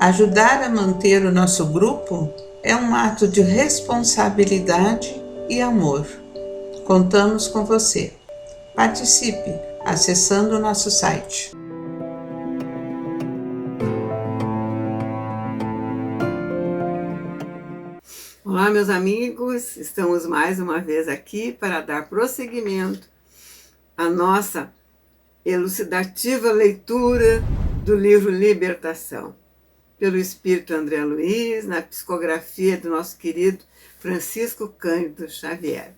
Ajudar a manter o nosso grupo é um ato de responsabilidade e amor. Contamos com você. Participe acessando o nosso site. Olá, meus amigos, estamos mais uma vez aqui para dar prosseguimento à nossa elucidativa leitura do livro Libertação, pelo Espírito André Luiz, na psicografia do nosso querido Francisco Cândido Xavier.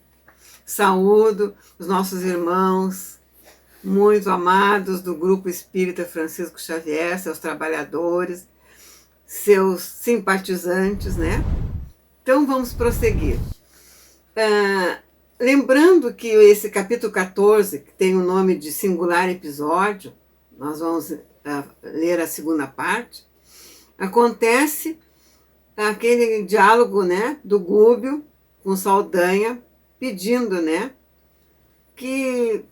Saúdo os nossos irmãos muito amados do Grupo Espírita Francisco Xavier, seus trabalhadores, seus simpatizantes, né? Então vamos prosseguir. Lembrando que esse capítulo 14, que tem o nome de Singular Episódio, nós vamos ler a segunda parte, acontece aquele diálogo, né, do Gúbio com Saldanha, pedindo, né, que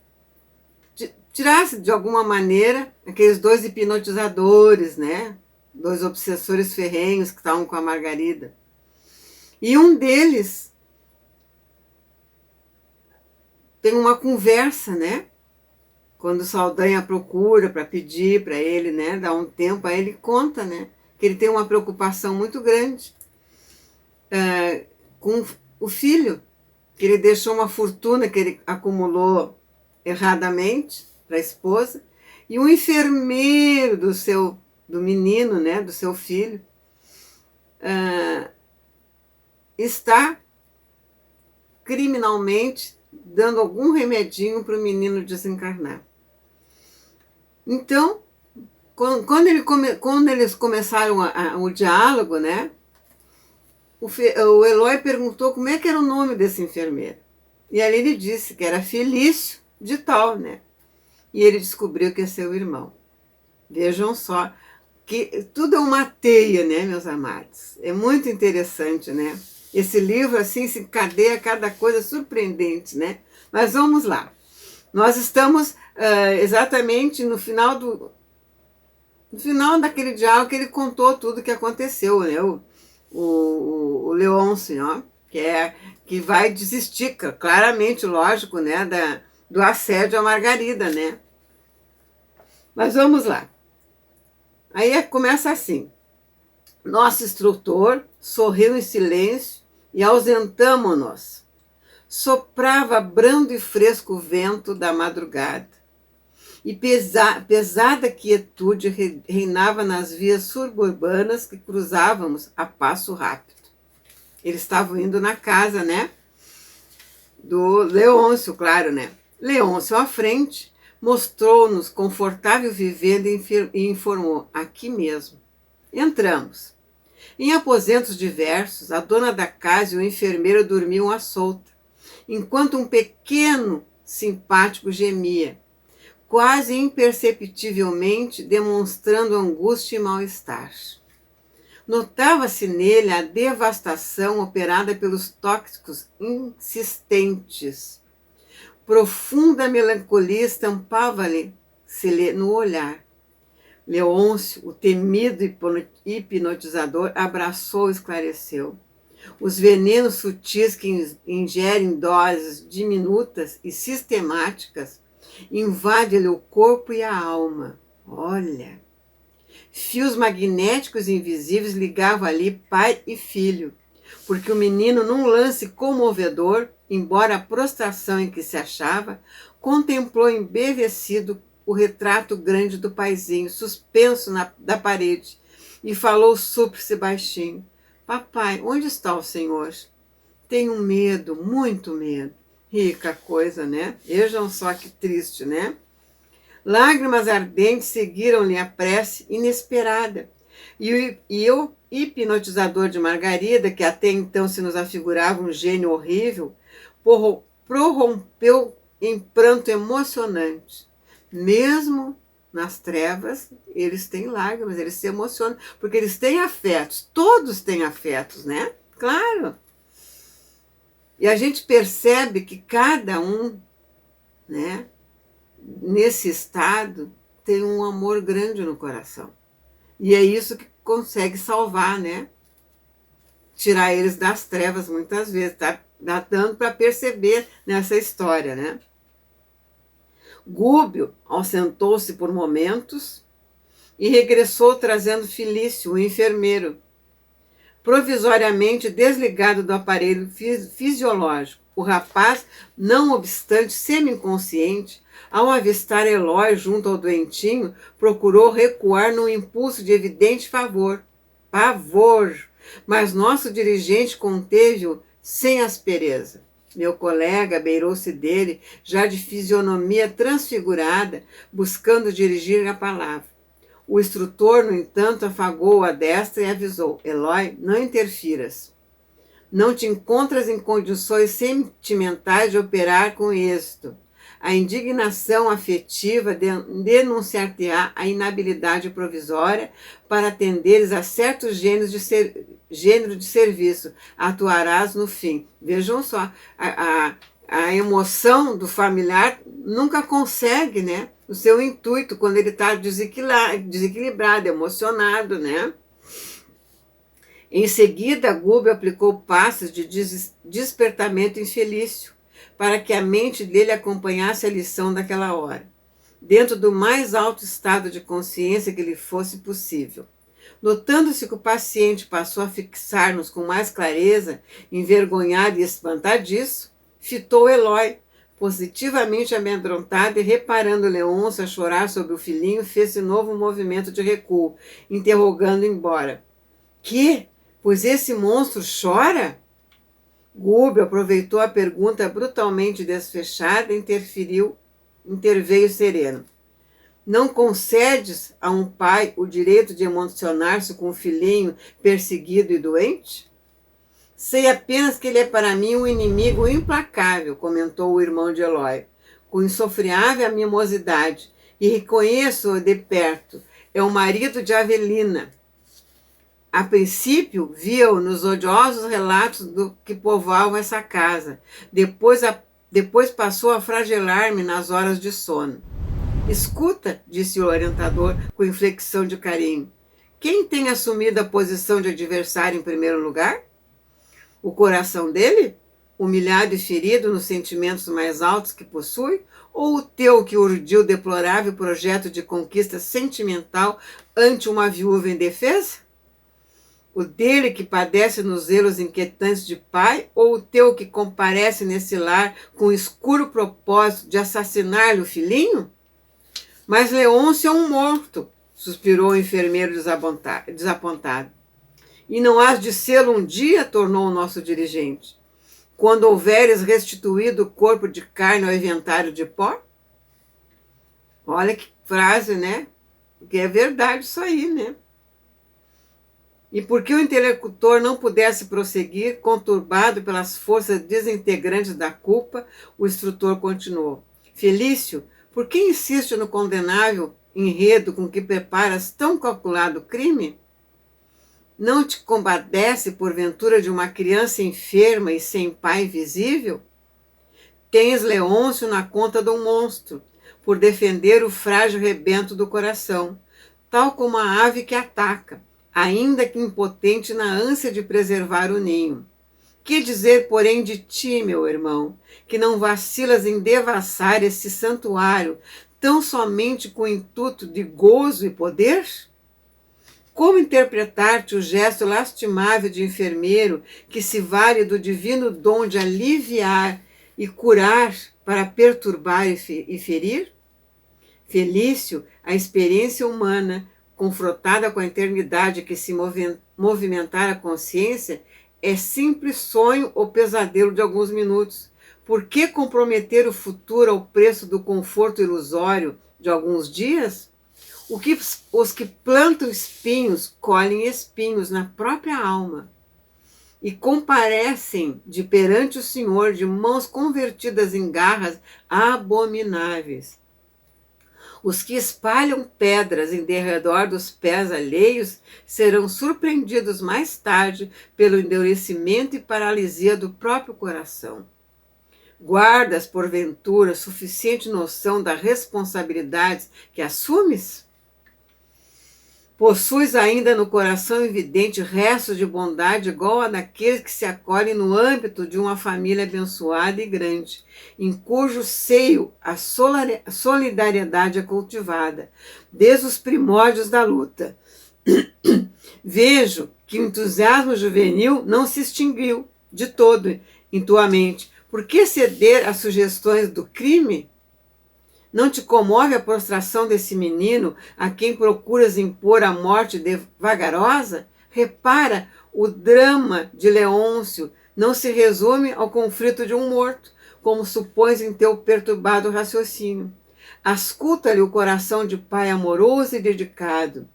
tirasse de alguma maneira aqueles dois hipnotizadores, né, dois obsessores ferrenhos que estavam com a Margarida. E um deles tem uma conversa, né? Quando Saldanha procura para pedir para ele, né, dar um tempo, aí ele conta, né, que ele tem uma preocupação muito grande com o filho, que ele deixou uma fortuna que ele acumulou erradamente para a esposa, e um enfermeiro do menino, né, do seu filho, está criminalmente dando algum remedinho para o menino desencarnar. Então, quando eles começaram o diálogo, né, o Eloy perguntou como é que era o nome desse enfermeiro. E ali ele disse que era Felício de tal, né? E ele descobriu que é seu irmão. Vejam só, que tudo é uma teia, né, meus amados? É muito interessante, né? Esse livro, assim, se encadeia cada coisa surpreendente, né? Mas vamos lá. Nós estamos exatamente no final daquele diálogo que ele contou tudo o que aconteceu, né? O Leôncio, ó, que vai desistir, claramente, lógico, né, do assédio à Margarida, né? Mas vamos lá. Aí começa assim. Nosso instrutor sorriu em silêncio e ausentamo-nos. Soprava brando e fresco o vento da madrugada. E pesada quietude reinava nas vias suburbanas que cruzávamos a passo rápido. Eles estavam indo na casa, né? Do Leôncio, claro, né? Leôncio à frente mostrou-nos confortável vivenda e informou: aqui mesmo. Entramos. Em aposentos diversos, a dona da casa e o enfermeiro dormiam à solta, enquanto um pequeno simpático gemia, quase imperceptivelmente demonstrando angústia e mal-estar. Notava-se nele a devastação operada pelos tóxicos insistentes. Profunda melancolia estampava-lhe no olhar. Leôncio, o temido hipnotizador, abraçou e esclareceu. Os venenos sutis que ingerem doses diminutas e sistemáticas invadem-lhe o corpo e a alma. Olha! Fios magnéticos invisíveis ligavam ali pai e filho, porque o menino, num lance comovedor, embora a prostração em que se achava, contemplou embevecido o retrato grande do paizinho, suspenso da parede, e falou súplice baixinho: papai, onde está o senhor? Tenho medo, muito medo. Rica coisa, né? Vejam só que triste, né? Lágrimas ardentes seguiram-lhe a prece inesperada. E o hipnotizador de Margarida, que até então se nos afigurava um gênio horrível, prorrompeu em pranto emocionante. Mesmo nas trevas, eles têm lágrimas, eles se emocionam, porque eles têm afetos, todos têm afetos, né? Claro. E a gente percebe que cada um, né, nesse estado, tem um amor grande no coração. E é isso que consegue salvar, né? Tirar eles das trevas muitas vezes, tá? Dá dando para perceber nessa história, né? Gúbio ausentou-se por momentos e regressou trazendo Felício, o enfermeiro, provisoriamente desligado do aparelho fisiológico. O rapaz, não obstante semi-inconsciente, ao avistar Eloy junto ao doentinho, procurou recuar num impulso de evidente pavor, mas nosso dirigente conteve-o sem aspereza. Meu colega beirou-se dele, já de fisionomia transfigurada, buscando dirigir a palavra. O instrutor, no entanto, afagou a destra e avisou: Eloy, não interfiras. Não te encontras em condições sentimentais de operar com êxito. A indignação afetiva denunciar-te-á a inabilidade provisória para atenderes a certos gênero de serviço. Atuarás no fim. Vejam só, a emoção do familiar nunca consegue, né? O seu intuito quando ele está desequilibrado, emocionado, né? Em seguida, Gúbio aplicou passos de despertamento em Felício, para que a mente dele acompanhasse a lição daquela hora, dentro do mais alto estado de consciência que lhe fosse possível. Notando-se que o paciente passou a fixar-nos com mais clareza, envergonhado e espantadiço, fitou Eloy, positivamente amedrontado, e reparando Leôncio a chorar sobre o filhinho, fez-se novo movimento de recuo, interrogando embora. Que? Pois esse monstro chora? Gúbio aproveitou a pergunta brutalmente desfechada e interveio sereno. Não concedes a um pai o direito de emocionar-se com um filhinho perseguido e doente? Sei apenas que ele é para mim um inimigo implacável, comentou o irmão de Eloy, com insofriável mimosidade, e reconheço-o de perto. É o marido de Avelina. A princípio, via-o nos odiosos relatos do que povoavam essa casa. Depois passou a flagelar-me nas horas de sono. Escuta, disse o orientador com inflexão de carinho. Quem tem assumido a posição de adversário em primeiro lugar? O coração dele? Humilhado e ferido nos sentimentos mais altos que possui? Ou o teu que urdiu o deplorável projeto de conquista sentimental ante uma viúva indefesa? O dele que padece nos zelos inquietantes de pai, ou o teu que comparece nesse lar com o escuro propósito de assassinar-lhe o filhinho? Mas Leôncio é um morto, suspirou o enfermeiro desapontado. E não hás de sê-lo um dia, tornou o nosso dirigente, quando houveres restituído o corpo de carne ao inventário de pó? Olha que frase, né? Porque é verdade isso aí, né? E porque o interlocutor não pudesse prosseguir, conturbado pelas forças desintegrantes da culpa, o instrutor continuou. Felício, por que insiste no condenável enredo com que preparas tão calculado crime? Não te compadece, porventura, de uma criança enferma e sem pai visível? Tens Leôncio na conta de um monstro, por defender o frágil rebento do coração, tal como a ave que ataca, ainda que impotente na ânsia de preservar o ninho. Que dizer, porém, de ti, meu irmão, que não vacilas em devassar esse santuário, tão somente com o intuito de gozo e poder? Como interpretar-te o gesto lastimável de enfermeiro que se vale do divino dom de aliviar e curar para perturbar e ferir? Felício, a experiência humana, confrontada com a eternidade que se movimentar a consciência, é simples sonho ou pesadelo de alguns minutos. Por que comprometer o futuro ao preço do conforto ilusório de alguns dias? Os que plantam espinhos colhem espinhos na própria alma e comparecem de perante o Senhor de mãos convertidas em garras abomináveis. Os que espalham pedras em derredor dos pés alheios serão surpreendidos mais tarde pelo endurecimento e paralisia do próprio coração. Guardas, porventura, suficiente noção das responsabilidades que assumes? Possuis ainda no coração evidente restos de bondade igual a daqueles que se acolhem no âmbito de uma família abençoada e grande, em cujo seio a solidariedade é cultivada, desde os primórdios da luta. Vejo que o entusiasmo juvenil não se extinguiu de todo em tua mente. Por que ceder às sugestões do crime? Não te comove a prostração desse menino a quem procuras impor a morte vagarosa? Repara, o drama de Leôncio não se resume ao conflito de um morto, como supões em teu perturbado raciocínio. Asculta-lhe o coração de pai amoroso e dedicado.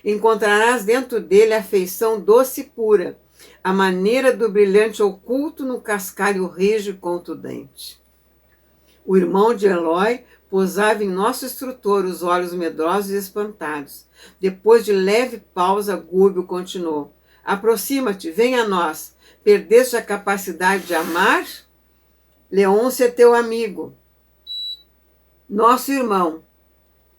Encontrarás dentro dele a afeição doce e pura, a maneira do brilhante oculto no cascalho rijo e contundente. O irmão de Eloy pousava em nosso instrutor os olhos medrosos e espantados. Depois de leve pausa, Gúbio continuou. Aproxima-te, vem a nós. Perdeste a capacidade de amar? Leôncio é teu amigo, nosso irmão.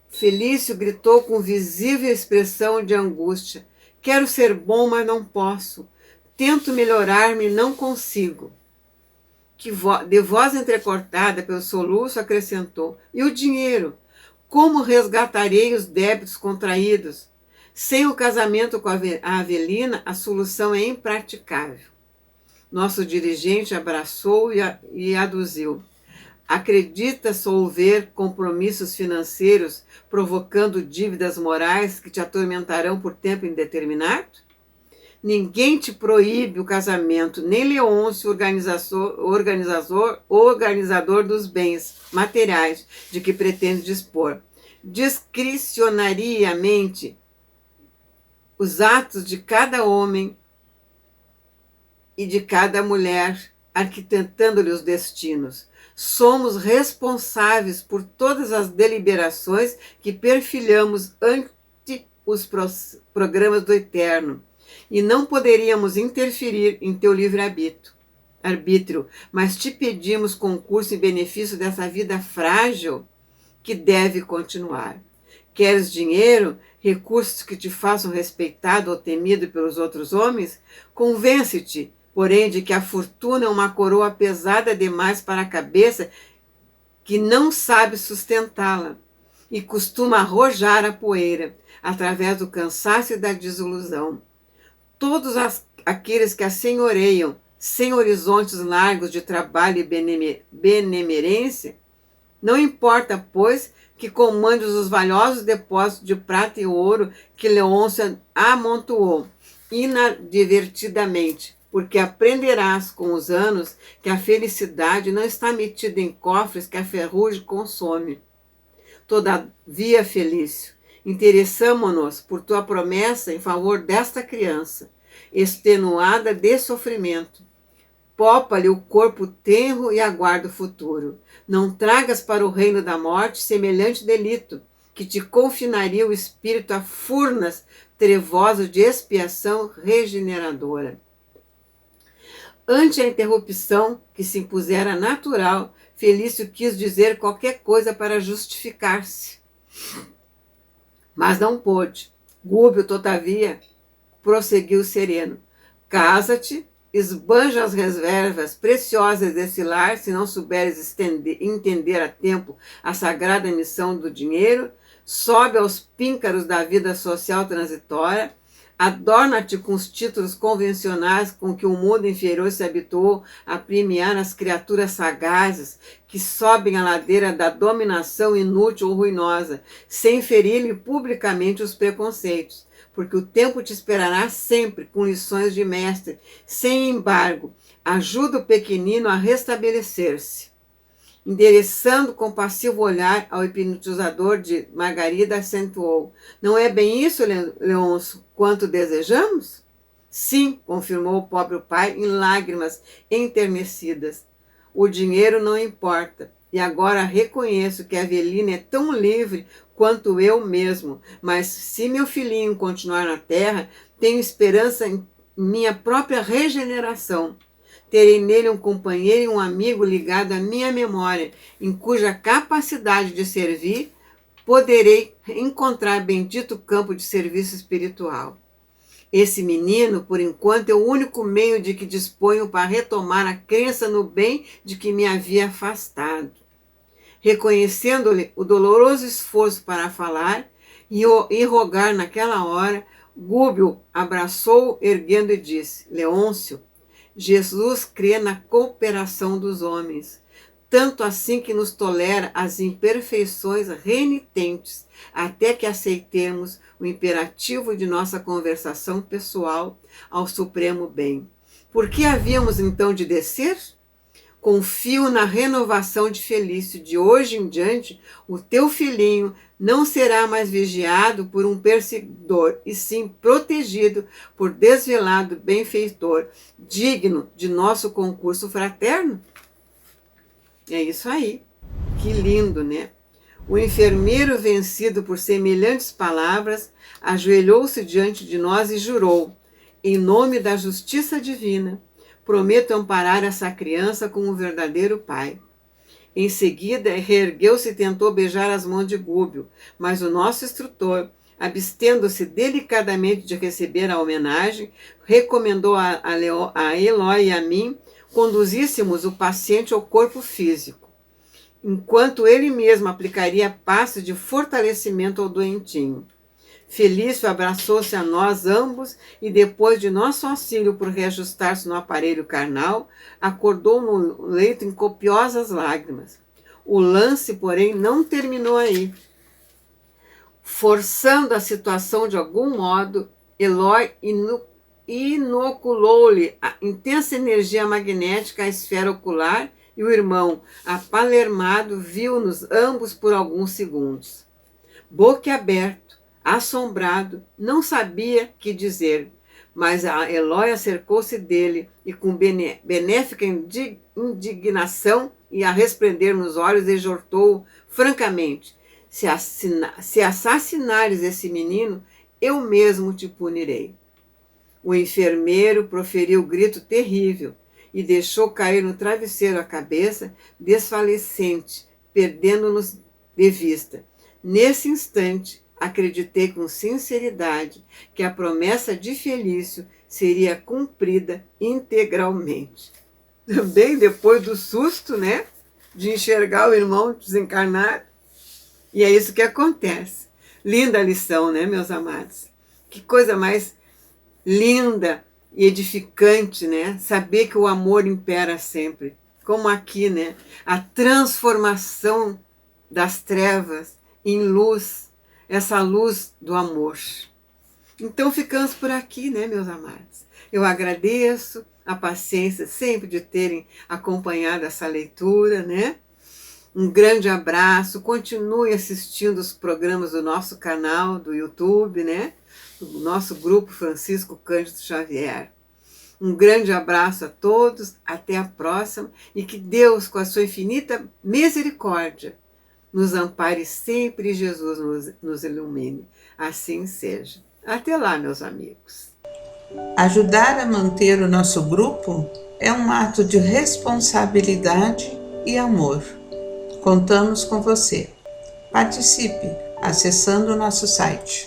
Felício gritou com visível expressão de angústia. Quero ser bom, mas não posso. Tento melhorar-me e não consigo. De voz entrecortada pelo soluço, acrescentou. E o dinheiro? Como resgatarei os débitos contraídos? Sem o casamento com a Avelina, a solução é impraticável. Nosso dirigente abraçou e aduziu. Acredita solver compromissos financeiros, provocando dívidas morais que te atormentarão por tempo indeterminado? Ninguém te proíbe o casamento, nem Leôncio, organizador dos bens materiais de que pretende dispor. Discricionariamente, os atos de cada homem e de cada mulher, arquitetando-lhe os destinos. Somos responsáveis por todas as deliberações que perfilhamos ante os programas do Eterno. E não poderíamos interferir em teu livre-arbítrio, mas te pedimos concurso em benefício dessa vida frágil que deve continuar. Queres dinheiro, recursos que te façam respeitado ou temido pelos outros homens? Convence-te, porém, de que a fortuna é uma coroa pesada demais para a cabeça que não sabe sustentá-la e costuma arrojar a poeira através do cansaço e da desilusão. Todos aqueles que a senhoreiam, sem horizontes largos de trabalho e benemerência, não importa, pois, que comandes os valiosos depósitos de prata e ouro que Leôncio amontoou inadvertidamente, porque aprenderás com os anos que a felicidade não está metida em cofres que a ferrugem consome. Todavia, Felício, interessamo-nos por tua promessa em favor desta criança, extenuada de sofrimento. Poupa-lhe o corpo tenro e aguarda o futuro. Não tragas para o reino da morte semelhante delito, que te confinaria o espírito a furnas trevosas de expiação regeneradora. Ante a interrupção que se impusera natural, Felício quis dizer qualquer coisa para justificar-se. Mas não pôde. Gúbio, todavia, prosseguiu sereno. Casa-te, esbanja as reservas preciosas desse lar, se não souberes entender a tempo a sagrada missão do dinheiro, sobe aos píncaros da vida social transitória, adorna-te com os títulos convencionais com que o mundo inferior se habituou a premiar as criaturas sagazes que sobem a ladeira da dominação inútil ou ruinosa, sem ferir-lhe publicamente os preconceitos, porque o tempo te esperará sempre com lições de mestre, sem embargo, ajuda o pequenino a restabelecer-se. Endereçando compassivo olhar ao hipnotizador de Margarida, acentuou. Não é bem isso, Leôncio, quanto desejamos? Sim, confirmou o pobre pai em lágrimas enternecidas. O dinheiro não importa, e agora reconheço que a Avelina é tão livre quanto eu mesmo, mas se meu filhinho continuar na terra, tenho esperança em minha própria regeneração. Terei nele um companheiro e um amigo ligado à minha memória, em cuja capacidade de servir poderei encontrar bendito campo de serviço espiritual. Esse menino, por enquanto, é o único meio de que disponho para retomar a crença no bem de que me havia afastado. Reconhecendo-lhe o doloroso esforço para falar e rogar naquela hora, Gúbio abraçou, erguendo e disse: Leôncio, Jesus crê na cooperação dos homens, tanto assim que nos tolera as imperfeições renitentes, até que aceitemos o imperativo de nossa conversação pessoal ao supremo bem. Por que havíamos então de descer? Confio na renovação de Felício. De hoje em diante, o teu filhinho não será mais vigiado por um perseguidor, e sim protegido por desvelado benfeitor, digno de nosso concurso fraterno. É isso aí. Que lindo, né? O enfermeiro, vencido por semelhantes palavras, ajoelhou-se diante de nós e jurou: em nome da justiça divina, prometo amparar essa criança como um verdadeiro pai. Em seguida, reergueu-se e tentou beijar as mãos de Gúbio, mas o nosso instrutor, abstendo-se delicadamente de receber a homenagem, recomendou a Eloy e a mim conduzíssemos o paciente ao corpo físico, enquanto ele mesmo aplicaria passos de fortalecimento ao doentinho. Felício abraçou-se a nós ambos e, depois de nosso auxílio por reajustar-se no aparelho carnal, acordou no leito em copiosas lágrimas. O lance, porém, não terminou aí. Forçando a situação de algum modo, Eloy inoculou-lhe a intensa energia magnética à esfera ocular e o irmão, apalermado, viu-nos ambos por alguns segundos. Boquiaberto, assombrado, não sabia que dizer, mas a Eloy acercou-se dele e com benéfica indignação e a resplender nos olhos exortou francamente: se assassinares esse menino, eu mesmo te punirei. O enfermeiro proferiu um grito terrível e deixou cair no travesseiro a cabeça, desfalecente, perdendo-nos de vista. Nesse instante, acreditei com sinceridade que a promessa de Felício seria cumprida integralmente. Também depois do susto, né, de enxergar o irmão desencarnar. E é isso que acontece. Linda lição, né, meus amados? Que coisa mais linda e edificante, né? Saber que o amor impera sempre. Como aqui, né? A transformação das trevas em luz, essa luz do amor. Então ficamos por aqui, né, meus amados? Eu agradeço a paciência sempre de terem acompanhado essa leitura, né? Um grande abraço, continue assistindo os programas do nosso canal do YouTube, né? Do nosso grupo Francisco Cândido Xavier. Um grande abraço a todos, até a próxima, e que Deus, com a sua infinita misericórdia, nos ampare sempre e Jesus nos ilumine. Assim seja. Até lá, meus amigos. Ajudar a manter o nosso grupo é um ato de responsabilidade e amor. Contamos com você. Participe acessando o nosso site